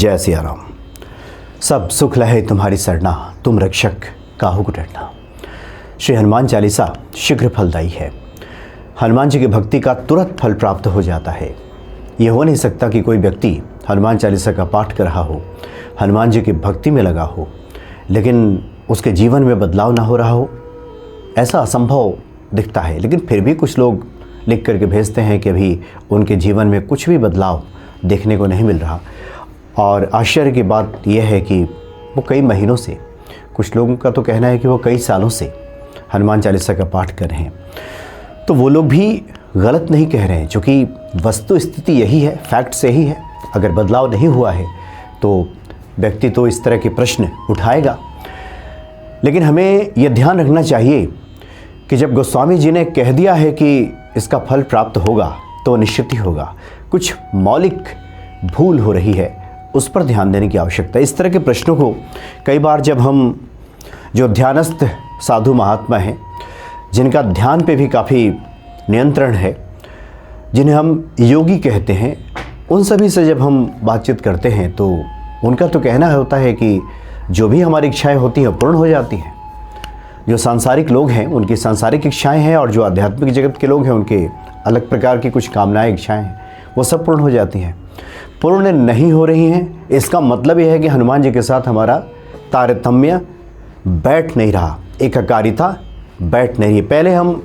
जय सिया राम। सब सुख लहे तुम्हारी सरना, तुम रक्षक काहू को डरना। श्री हनुमान चालीसा शीघ्र फलदायी है। हनुमान जी की भक्ति का तुरंत फल प्राप्त हो जाता है। ये हो नहीं सकता कि कोई व्यक्ति हनुमान चालीसा का पाठ कर रहा हो, हनुमान जी की भक्ति में लगा हो, लेकिन उसके जीवन में बदलाव ना हो रहा हो। ऐसा असंभव दिखता है, लेकिन फिर भी कुछ लोग लिख करके भेजते हैं कि अभी उनके जीवन में कुछ भी बदलाव देखने को नहीं मिल रहा। और आश्चर्य की बात यह है कि वो कई महीनों से, कुछ लोगों का तो कहना है कि वो कई सालों से हनुमान चालीसा का पाठ कर रहे हैं। तो वो लोग भी गलत नहीं कह रहे हैं, क्योंकि वस्तु स्थिति यही है, फैक्ट से ही है। अगर बदलाव नहीं हुआ है तो व्यक्ति तो इस तरह के प्रश्न उठाएगा। लेकिन हमें यह ध्यान रखना चाहिए कि जब गोस्वामी जी ने कह दिया है कि इसका फल प्राप्त होगा तो निश्चित ही होगा। कुछ मौलिक भूल हो रही है, उस पर ध्यान देने की आवश्यकता है। इस तरह के प्रश्नों को कई बार जब हम, जो ध्यानस्थ साधु महात्मा हैं, जिनका ध्यान पे भी काफ़ी नियंत्रण है, जिन्हें हम योगी कहते हैं, उन सभी से जब हम बातचीत करते हैं तो उनका तो कहना होता है कि जो भी हमारी इच्छाएं होती हैं पूर्ण हो जाती हैं। जो सांसारिक लोग हैं उनकी सांसारिक इच्छाएं हैं, और जो आध्यात्मिक जगत के लोग हैं उनके अलग प्रकार की कुछ कामनाएं, इच्छाएं हैं, वो सब पूर्ण हो जाती हैं। पूर्ण नहीं हो रही हैं, इसका मतलब यह है कि हनुमान जी के साथ हमारा तारतम्य बैठ नहीं रहा, एकाकारिता बैठ नहीं रही। पहले हम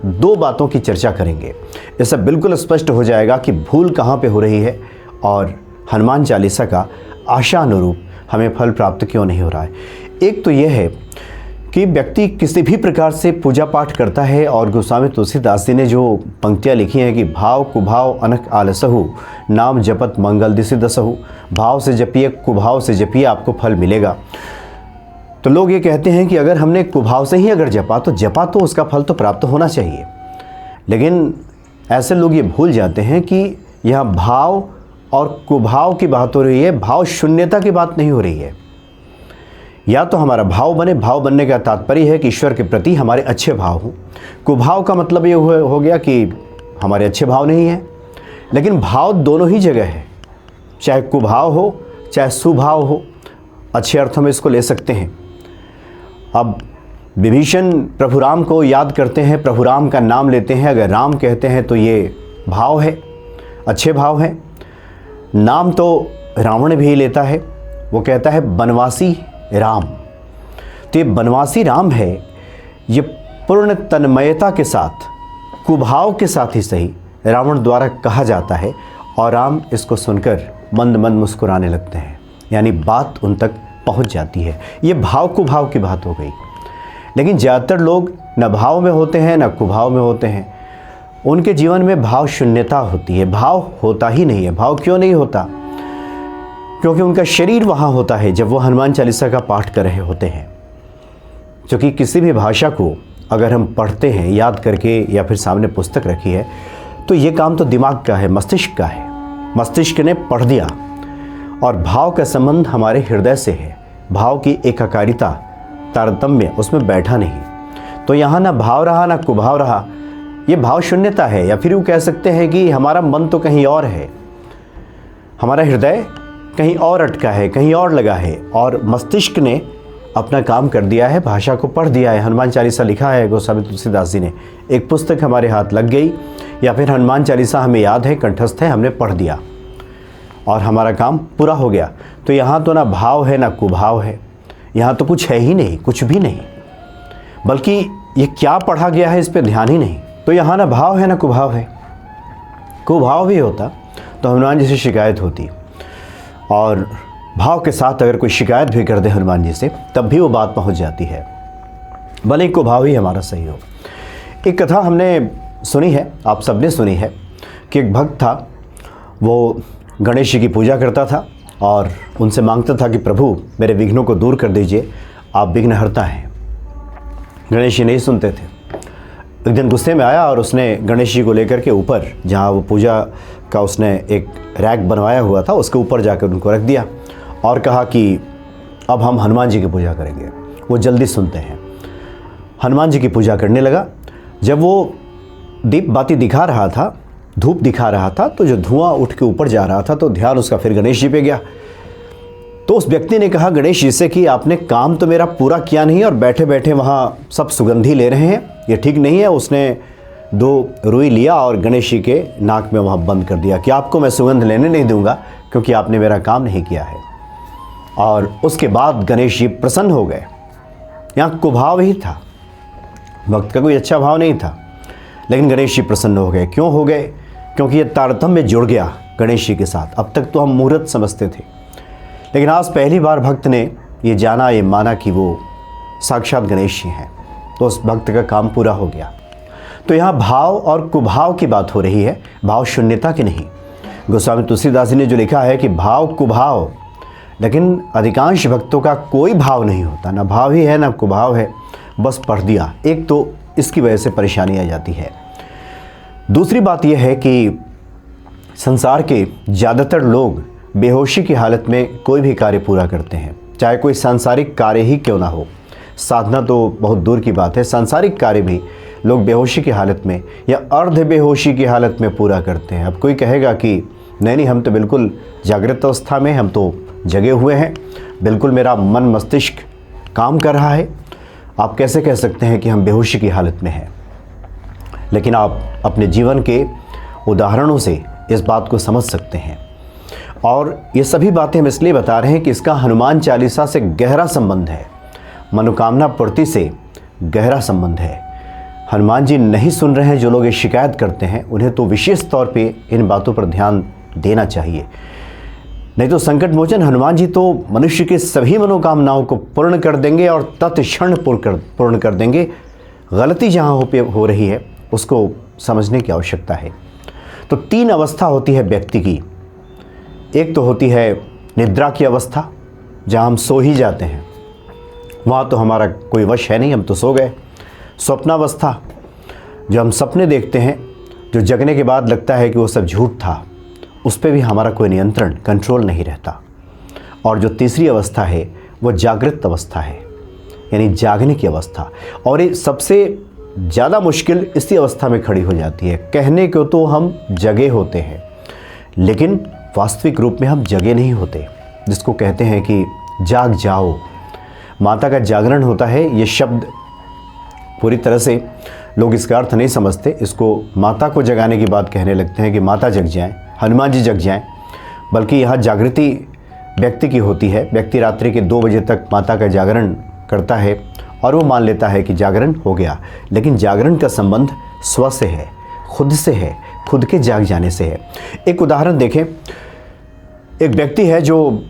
दो बातों की चर्चा करेंगे, इससे बिल्कुल स्पष्ट हो जाएगा कि भूल कहाँ पे हो रही है और हनुमान चालीसा का आशा अनुरूप हमें फल प्राप्त क्यों नहीं हो रहा है। एक तो यह है कि व्यक्ति किसी भी प्रकार से पूजा पाठ करता है, और गोस्वामी तुलसीदास जी ने जो पंक्तियाँ लिखी हैं कि भाव कुभाव अनक आलसहु, नाम जपत मंगल दिसि दसहु। भाव से जपिए, कुभाव से जपिए, आपको फल मिलेगा। तो लोग ये कहते हैं कि अगर हमने कुभाव से ही अगर जपा तो उसका फल तो प्राप्त होना चाहिए। लेकिन ऐसे लोग ये भूल जाते हैं कि यहाँ भाव और कुभाव की बात हो रही है, भाव शून्यता की बात नहीं हो रही है। या तो हमारा भाव बने, भाव बनने का तात्पर्य है कि ईश्वर के प्रति हमारे अच्छे भाव हों। कुभाव का मतलब ये हो गया कि हमारे अच्छे भाव नहीं हैं। लेकिन भाव दोनों ही जगह है, चाहे कुभाव हो चाहे सुभाव हो, अच्छे अर्थों में इसको ले सकते हैं। अब विभीषण प्रभु राम को याद करते हैं, प्रभु राम का नाम लेते हैं, अगर राम कहते हैं तो ये भाव है, अच्छे भाव है। नाम तो रावण भी लेता है, वो कहता है बनवासी राम। तो ये बनवासी राम है, ये पूर्ण तन्मयता के साथ, कुभाव के साथ ही सही, रावण द्वारा कहा जाता है, और राम इसको सुनकर मंद मंद मुस्कुराने लगते हैं, यानी बात उन तक पहुंच जाती है। ये भाव कुभाव की बात हो गई। लेकिन ज़्यादातर लोग न भाव में होते हैं न कुभाव में होते हैं, उनके जीवन में भाव शून्यता होती है, भाव होता ही नहीं है। भाव क्यों नहीं होता? क्योंकि उनका शरीर वहाँ होता है जब वो हनुमान चालीसा का पाठ कर रहे होते हैं। क्योंकि किसी भी भाषा को अगर हम पढ़ते हैं याद करके, या फिर सामने पुस्तक रखी है, तो ये काम तो दिमाग का है, मस्तिष्क का है। मस्तिष्क ने पढ़ दिया, और भाव का संबंध हमारे हृदय से है। भाव की एकाकारिता, तारतम्य उसमें बैठा नहीं। तो यहाँ ना भाव रहा ना कुभाव रहा, ये भाव शून्यता है। या फिर वो कह सकते हैं कि हमारा मन तो कहीं और है, हमारा हृदय कहीं और अटका है, कहीं और लगा है, और मस्तिष्क ने अपना काम कर दिया है, भाषा को पढ़ दिया है। हनुमान चालीसा लिखा है गोस्वामी तुलसीदास जी ने, एक पुस्तक हमारे हाथ लग गई, या फिर हनुमान चालीसा हमें याद है, कंठस्थ है, हमने पढ़ दिया और हमारा काम पूरा हो गया। तो यहाँ तो ना भाव है ना कुभाव है, यहाँ तो कुछ है ही नहीं, कुछ भी नहीं, बल्कि ये क्या पढ़ा गया है इस पर ध्यान ही नहीं। तो यहाँ ना भाव है ना कुभाव है। कुभाव भी होता तो हनुमान जी से शिकायत होती, और भाव के साथ अगर कोई शिकायत भी कर दे हनुमान जी से, तब भी वो बात पहुंच जाती है, भले को भाव ही हमारा सही हो। एक कथा हमने सुनी है, आप सबने सुनी है, कि एक भक्त था, वो गणेश जी की पूजा करता था और उनसे मांगता था कि प्रभु मेरे विघ्नों को दूर कर दीजिए, आप विघ्नहर्ता हैं। गणेश जी नहीं सुनते थे। एक दिन गुस्से में आया और उसने गणेश जी को लेकर के ऊपर, जहाँ वो पूजा का उसने एक रैक बनवाया हुआ था, उसके ऊपर जाकर उनको रख दिया और कहा कि अब हम हनुमान जी की पूजा करेंगे। वो जल्दी सुनते हैं। हनुमान जी की पूजा करने लगा। जब वो दीप बाती दिखा रहा था, धूप दिखा रहा था, तो जो धुआं उठ के ऊपर जा रहा था, तो ध्यान उसका फिर गणेश जी पे गया तो उस व्यक्ति ने कहा गणेश जी से कि आपने काम तो मेरा पूरा किया नहीं और बैठे बैठे वहाँ सब सुगंधी ले रहे हैं, ये ठीक नहीं है। उसने 2 रुई लिया और गणेश जी के नाक में वहाँ बंद कर दिया कि आपको मैं सुगंध लेने नहीं दूंगा क्योंकि आपने मेरा काम नहीं किया है। और उसके बाद गणेश जी प्रसन्न हो गए। यहाँ कुभाव ही था, भक्त का कोई अच्छा भाव नहीं था, लेकिन गणेश जी प्रसन्न हो गए। क्यों हो गए? क्योंकि ये तारतम्य जुड़ गया गणेश जी के साथ। अब तक तो हम मुहूर्त समझते थे, लेकिन आज पहली बार भक्त ने ये जाना, ये माना कि वो साक्षात गणेश जी हैं, तो उस भक्त का काम पूरा हो गया। तो यहाँ भाव और कुभाव की बात हो रही है, भाव शून्यता की नहीं। गोस्वामी तुलसीदास जी ने जो लिखा है कि भाव कुभाव, लेकिन अधिकांश भक्तों का कोई भाव नहीं होता, ना भाव ही है ना कुभाव है, बस पढ़ दिया। एक तो इसकी वजह से परेशानी आ जाती है। दूसरी बात यह है कि संसार के ज़्यादातर लोग बेहोशी की हालत में कोई भी कार्य पूरा करते हैं, चाहे कोई सांसारिक कार्य ही क्यों ना हो। साधना तो बहुत दूर की बात है, सांसारिक कार्य भी लोग बेहोशी की हालत में या अर्ध बेहोशी की हालत में पूरा करते हैं। अब कोई कहेगा कि नहीं, हम तो बिल्कुल जागृत अवस्था में, हम तो जगे हुए हैं, बिल्कुल मेरा मन मस्तिष्क काम कर रहा है। आप कैसे कह सकते हैं कि हम बेहोशी की हालत में हैं? लेकिन आप अपने जीवन के उदाहरणों से इस बात को समझ सकते हैं। और ये सभी बातें हम इसलिए बता रहे हैं कि इसका हनुमान चालीसा से गहरा संबंध है, मनोकामना पूर्ति से गहरा संबंध है। हनुमान जी नहीं सुन रहे हैं, जो लोग ये शिकायत करते हैं उन्हें तो विशेष तौर पे इन बातों पर ध्यान देना चाहिए। नहीं तो संकट मोचन हनुमान जी तो मनुष्य के सभी मनोकामनाओं को पूर्ण कर देंगे और तत्क्षण पूर्ण कर देंगे। गलती जहाँ हो रही है उसको समझने की आवश्यकता है। तो 3 अवस्था होती है व्यक्ति की। एक तो होती है निद्रा की अवस्था, जहाँ हम सो ही जाते हैं, वहाँ तो हमारा कोई वश है नहीं, हम तो सो गए। स्वप्नावस्था, जो हम सपने देखते हैं, जो जगने के बाद लगता है कि वो सब झूठ था, उस पर भी हमारा कोई नियंत्रण, कंट्रोल नहीं रहता। और जो तीसरी अवस्था है वो जागृत अवस्था है, यानी जागने की अवस्था। और ये सबसे ज़्यादा मुश्किल इसी अवस्था में खड़ी हो जाती है। कहने को तो हम जगे होते हैं, लेकिन वास्तविक रूप में हम जगे नहीं होते, जिसको कहते हैं कि जाग जाओ। माता का जागरण होता है। ये शब्द पूरी तरह से लोग इसका अर्थ नहीं समझते, इसको माता को जगाने की बात कहने लगते हैं कि माता जग जाएं, हनुमान जी जग जाएं। बल्कि यहाँ जागृति व्यक्ति की होती है। व्यक्ति रात्रि के 2 बजे तक माता का जागरण करता है और वो मान लेता है कि जागरण हो गया, लेकिन जागरण का संबंध स्व से है, खुद से है, खुद के जाग जाने से है। एक उदाहरण देखें। एक व्यक्ति है जो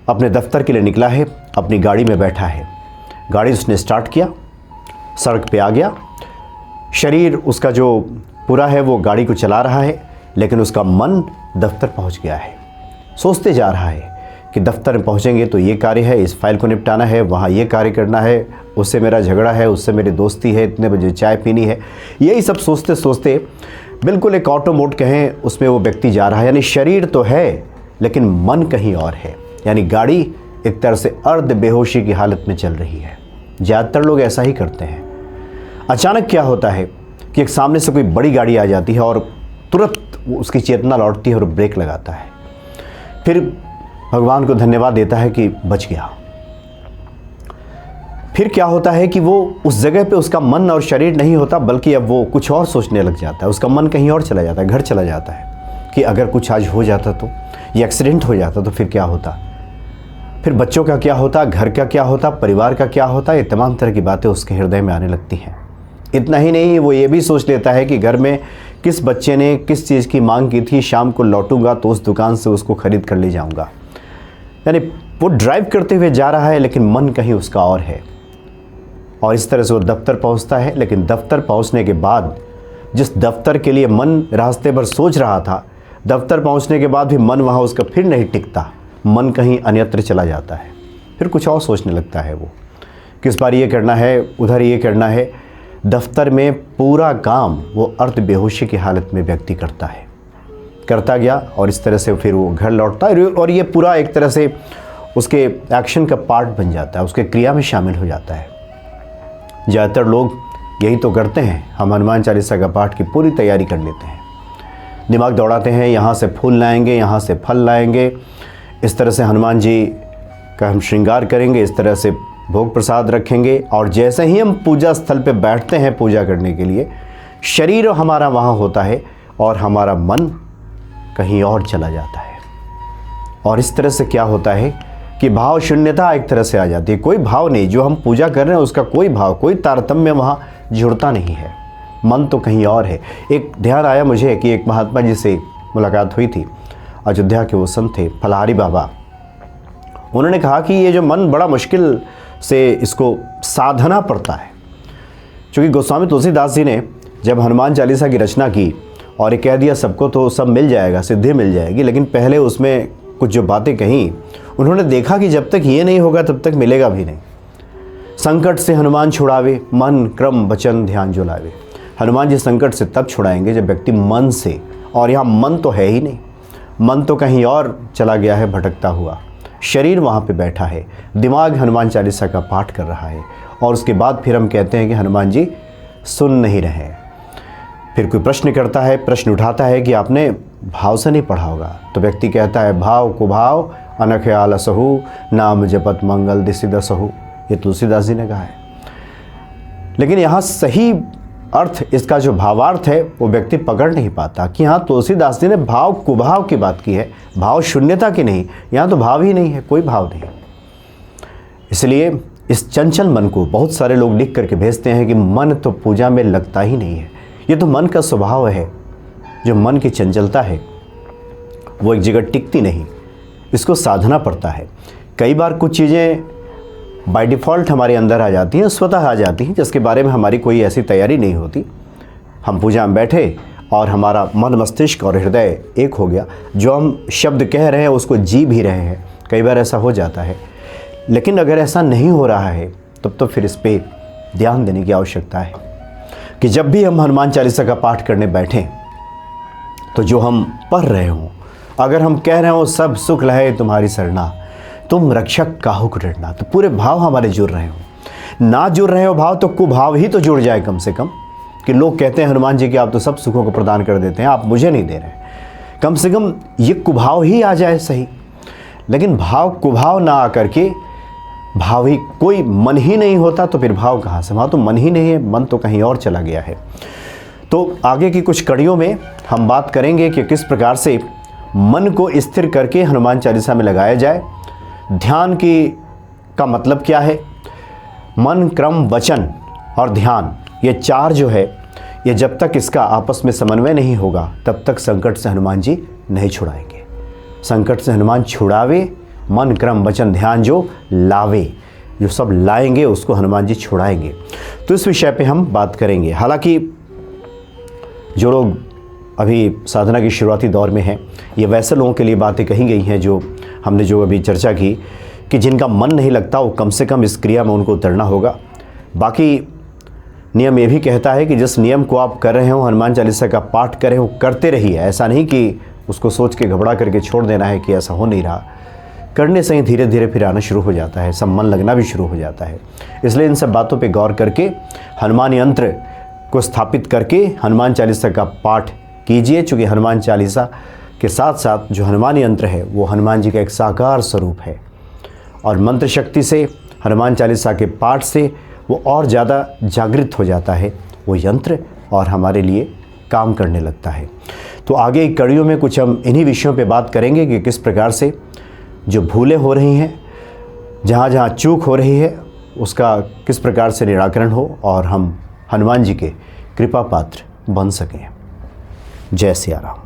अपने दफ्तर के लिए निकला है, अपनी गाड़ी में बैठा है। गाड़ी उसने स्टार्ट किया, सड़क पे आ गया, शरीर उसका जो पूरा है वो गाड़ी को चला रहा है, लेकिन उसका मन दफ्तर पहुंच गया है। सोचते जा रहा है कि दफ्तर में पहुंचेंगे तो ये कार्य है, इस फाइल को निपटाना है, वहाँ ये कार्य करना है, उससे मेरा झगड़ा है, उससे मेरी दोस्ती है, इतने बजे चाय पीनी है। यही सब सोचते सोचते बिल्कुल एक ऑटो मोड कहें उसमें वो व्यक्ति जा रहा है। यानी शरीर तो है लेकिन मन कहीं और है, यानी गाड़ी एक तरह से अर्ध बेहोशी की हालत में चल रही है। ज़्यादातर लोग ऐसा ही करते हैं। अचानक क्या होता है कि एक सामने से कोई बड़ी गाड़ी आ जाती है और तुरंत उसकी चेतना लौटती है और ब्रेक लगाता है, फिर भगवान को धन्यवाद देता है कि बच गया। फिर क्या होता है कि वो उस जगह पे उसका मन और शरीर नहीं होता, बल्कि अब वो कुछ और सोचने लग जाता है। उसका मन कहीं और चला जाता है, घर चला जाता है कि अगर कुछ आज हो जाता तो, ये एक्सीडेंट हो जाता तो फिर क्या होता, फिर बच्चों का क्या होता, घर का क्या होता, परिवार का क्या होता। ये तमाम तरह की बातें उसके हृदय में आने लगती हैं। इतना ही नहीं, वो ये भी सोच लेता है कि घर में किस बच्चे ने किस चीज़ की मांग की थी, शाम को लौटूंगा तो उस दुकान से उसको ख़रीद कर ले जाऊंगा। यानी वो ड्राइव करते हुए जा रहा है लेकिन मन कहीं उसका और है। और इस तरह से वो दफ्तर पहुंचता है, लेकिन दफ्तर पहुंचने के बाद जिस दफ्तर के लिए मन रास्ते पर सोच रहा था, दफ्तर पहुंचने के बाद भी मन वहाँ उसका फिर नहीं टिकता, मन कहीं अन्यत्र चला जाता है। फिर कुछ और सोचने लगता है वो, किस बार ये करना है, उधर ये करना है। दफ्तर में पूरा काम वो अर्ध बेहोशी की हालत में व्यक्ति करता गया और इस तरह से फिर वो घर लौटता है। और ये पूरा एक तरह से उसके एक्शन का पार्ट बन जाता है, उसके क्रिया में शामिल हो जाता है। ज़्यादातर लोग यही तो करते हैं। हम हनुमान चालीसा का पाठ की पूरी तैयारी कर लेते हैं, दिमाग दौड़ाते हैं, यहाँ से फूल लाएंगे, यहाँ से फल लाएंगे, इस तरह से हनुमान जी का हम श्रृंगार करेंगे, इस तरह से भोग प्रसाद रखेंगे। और जैसे ही हम पूजा स्थल पे बैठते हैं पूजा करने के लिए, शरीर हमारा वहाँ होता है और हमारा मन कहीं और चला जाता है। और इस तरह से क्या होता है कि भाव शून्यता एक तरह से आ जाती है। कोई भाव नहीं, जो हम पूजा कर रहे हैं उसका कोई भाव, कोई तारतम्य वहाँ जुड़ता नहीं है, मन तो कहीं और है। एक ध्यान आया मुझे कि एक महात्मा जी से मुलाकात हुई थी, अयोध्या के वो संत थे फलाहारी बाबा। उन्होंने कहा कि ये जो मन बड़ा मुश्किल से इसको साधना पड़ता है, क्योंकि गोस्वामी तुलसीदास जी ने जब हनुमान चालीसा की रचना की और ये कह दिया सबको तो सब मिल जाएगा, सिद्धि मिल जाएगी, लेकिन पहले उसमें कुछ जो बातें कहीं, उन्होंने देखा कि जब तक ये नहीं होगा तब तक मिलेगा भी नहीं। संकट से हनुमान छुड़ावे, मन क्रम वचन ध्यान जो लावे। हनुमान जी संकट से तब छुड़ाएंगे जब व्यक्ति मन से, और यहाँ मन तो है ही नहीं, मन तो कहीं और चला गया है भटकता हुआ, शरीर वहाँ पे बैठा है, दिमाग हनुमान चालीसा का पाठ कर रहा है, और उसके बाद फिर हम कहते हैं कि हनुमान जी सुन नहीं रहे। फिर कोई प्रश्न करता है, प्रश्न उठाता है कि आपने भाव से नहीं पढ़ा होगा, तो व्यक्ति कहता है भाव कुभाव अनख आलसहु, नाम जपत मंगल दिसि दसहु। ये तुलसीदास जी ने कहा है। लेकिन यहाँ सही अर्थ, इसका जो भावार्थ है वो व्यक्ति पकड़ नहीं पाता कि यहाँ तुलसीदास जी ने भाव कुभाव की बात की है, भाव शून्यता की नहीं। यहाँ तो भाव ही नहीं है, कोई भाव नहीं। इसलिए इस चंचल मन को बहुत सारे लोग लिख करके भेजते हैं कि मन तो पूजा में लगता ही नहीं है। ये तो मन का स्वभाव है, जो मन की चंचलता है वो एक जगह टिकती नहीं, इसको साधना पड़ता है। कई बार कुछ चीज़ें बाय डिफ़ॉल्ट हमारे अंदर आ जाती हैं, स्वतः आ जाती हैं, जिसके बारे में हमारी कोई ऐसी तैयारी नहीं होती। हम पूजा में बैठे और हमारा मन मस्तिष्क और हृदय एक हो गया, जो हम शब्द कह रहे हैं उसको जी भी रहे हैं। कई बार ऐसा हो जाता है, लेकिन अगर ऐसा नहीं हो रहा है तब तो फिर इस पर ध्यान देने की आवश्यकता है कि जब भी हम हनुमान चालीसा का पाठ करने बैठें तो जो हम पढ़ रहे हों, अगर हम कह रहे हो सब सुख लहे तुम्हारी सरना, तुम रक्षक काहू को डरना, तो पूरे भाव हमारे जुड़ रहे हो। ना जुड़ रहे हो भाव तो कुभाव ही तो जुड़ जाए कम से कम, कि लोग कहते हैं हनुमान जी कि आप तो सब सुखों को प्रदान कर देते हैं, आप मुझे नहीं दे रहे, कम से कम ये कुभाव ही आ जाए सही। लेकिन भाव कुभाव ना आकर के भाव ही, कोई मन ही नहीं होता तो फिर भाव कहाँ से, वहाँ तो मन ही नहीं है, मन तो कहीं और चला गया है। तो आगे की कुछ कड़ियों में हम बात करेंगे कि किस प्रकार से मन को स्थिर करके हनुमान चालीसा में लगाया जाए। ध्यान का मतलब क्या है, मन क्रम वचन और ध्यान, ये चार जो है, ये जब तक इसका आपस में समन्वय नहीं होगा तब तक संकट से हनुमान जी नहीं छुड़ाएंगे। संकट से हनुमान छुड़ावे, मन क्रम वचन ध्यान जो लावे, जो सब लाएंगे उसको हनुमान जी छुड़ाएंगे। तो इस विषय पे हम बात करेंगे। हालांकि जो लोग अभी साधना की शुरुआती दौर में हैं, ये वैसे लोगों के लिए बातें कही गई हैं जो हमने जो अभी चर्चा की, कि जिनका मन नहीं लगता वो कम से कम इस क्रिया में उनको उतरना होगा। बाकी नियम ये भी कहता है कि जिस नियम को आप कर रहे हो, हनुमान चालीसा का पाठ कर रहे हो, करते रहिए। ऐसा नहीं कि उसको सोच के घबरा करके छोड़ देना है कि ऐसा हो नहीं रहा। करने से ही धीरे धीरे फिर आना शुरू हो जाता है, सब मन लगना भी शुरू हो जाता है। इसलिए इन सब बातों पे गौर करके हनुमान यंत्र को स्थापित करके हनुमान चालीसा का पाठ कीजिए, चूँकि हनुमान चालीसा के साथ साथ जो हनुमान यंत्र है वो हनुमान जी का एक साकार स्वरूप है, और मंत्र शक्ति से, हनुमान चालीसा के पाठ से वो और ज़्यादा जागृत हो जाता है वो यंत्र, और हमारे लिए काम करने लगता है। तो आगे की कड़ियों में कुछ हम इन्हीं विषयों पे बात करेंगे कि किस प्रकार से जो भूलें हो रही हैं, जहाँ जहाँ चूक हो रही है, उसका किस प्रकार से निराकरण हो और हम हनुमान जी के कृपा पात्र बन सकें। जय सिया राम।